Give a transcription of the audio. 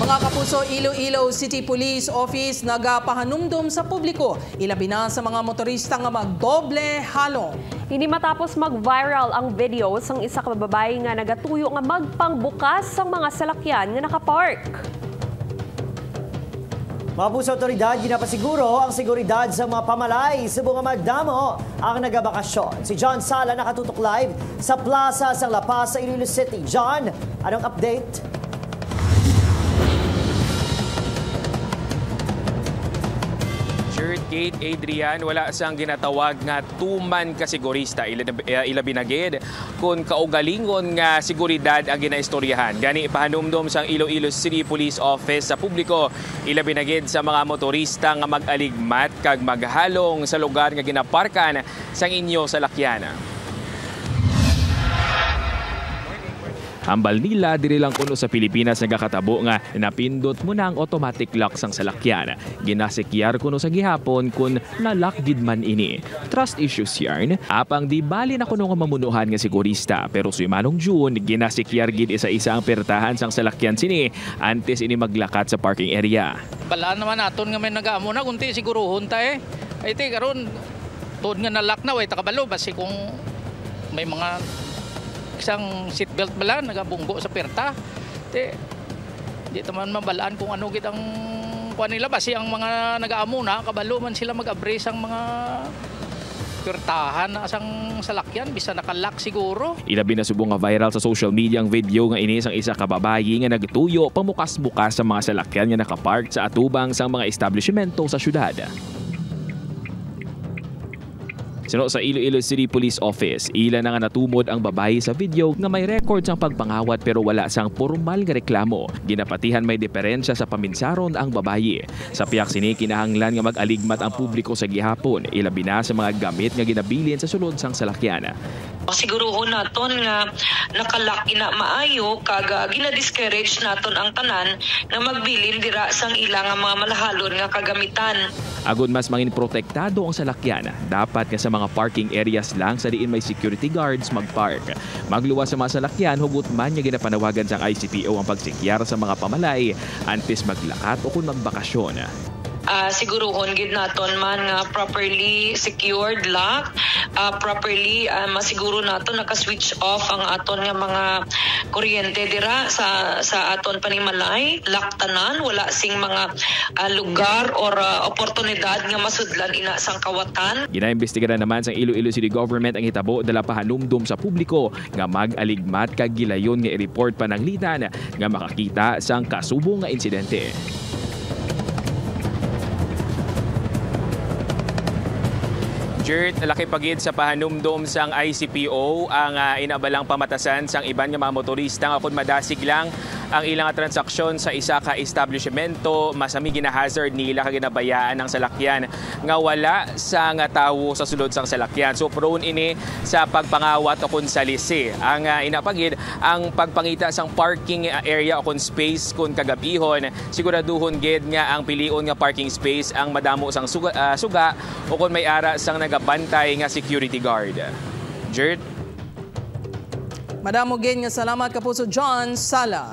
Mga kapuso, Iloilo City Police Office nagapahanumdum sa publiko. Ilabi na sa mga motorista nga magdoble halong. Hindi matapos mag-viral ang video sang isa ka babae nga nagatuyo nga magpangbukas sang mga salakyan nga nakapark. Mga puso, otoridad, ginapasiguro ang seguridad sa mga pamalay subong nga magdamo ang nagabakasyon. Si John Sala nakatutok live sa Plaza San La Paz sa Iloilo City. John, anong update? Kate Adrian, wala siyang ginatawag nga tuman ka sigurista ilabinagid kung kaugalingon nga seguridad ang ginaistoryahan. Gani ipahanumdum sang Iloilo City Police Office sa publiko ilabinagid sa mga motorista nga mag-aligmat kag maghalong sa lugar nga ginaparkan sang inyo salakyan. Hambal nila diri lang kuno sa Pilipinas nagakatabo nga napindot mo na ang automatic lock sang salakyan. Ginasikyar kuno sa gihapon kun nalock gid man ini. Trust issues yarn. Apang di bali na kuno nga mamunuhan nga sigurista pero si Manong June ginasikyar gid isa-isa ang pertahan sang salakyan sini antes ini maglakat sa parking area. Balaan naman naton nga may nagaamo na kunti siguruhon ta eh. Ay ti karon tuod nga nalock na way takabalo basi kung may mga isang seatbelt bala nagabunggo sa perta. Di taman mabalaan kung ano gid ang kuan nila basi ang mga nagaamo na kabalo man sila mag-abrace ang mga pertahan na asang salakyan bisa nakalock siguro. Ilabi na subong nga viral sa social media ang video nga ini sang isa ka babayi nga nagtuyo pamukas-bukas sa mga salakyan nga nakapark sa atubang sang mga establishmento sa syudad. Sino sa Iloilo City Police Office, ilan na nga natumod ang babae sa video nga may record sang pagpangawat pero wala sang formal nga reklamo. Ginapatihan may diferensya sa paminsaron ang babae. Sa piyak sini kinahanglan nga mag-aligmat ang publiko sa gihapon, ilabi na sa mga gamit nga ginabilin sa sulod sang salakyan. Siguruhon naton nga nakalak ina maayo kag gina-discourage naton ang tanan nga magbilin dira sang ilang mga malahalon nga kagamitan. Agud mas mangin protektado ang salakyan, dapat nga sa mga parking areas lang sa diin may security guards magpark. Magluwas sa mga salakyan, hugot man nga ginapanawagan sang ICPO ang pagsikyar sa mga pamalay antes maglakat o kung magbakasyon. Siguruhon gid naton man nga properly secured lock, properly masiguro naton naka-switch off ang aton nga mga kuryente dira sa aton panimalay, lock tanan, wala sing mga lugar or oportunidad nga masudlan ina sang kawatan. Ginaimbestigaran naman sang Iloilo City Government ang hitabo dala pahanumdum sa publiko nga mag-aligmat kag gilayon nga i-report pananglitan nga makakita sang kasubong nga insidente. Laki pagid sa pahanumdum sang ICPO ang inabalang pamatasan sang iban nga mga motorista nga kun madasig lang ang ilang transaksyon sa isa ka establishmento masami ginahazard nila kag ginabayaan ng salakyan nga wala sa nga tawo sa sulod sang salakyan. So prone ini sa pagpangawat o kun salisi. Ang inapagid ang pagpangita sang parking area o kun space kun kagabihon siguraduhon gid nga ang pilion nga parking space ang madamo sang suga o kun may ara sang nagabantay nga security guard. Jert. Madamo gid nga salamat kapuso John Sala.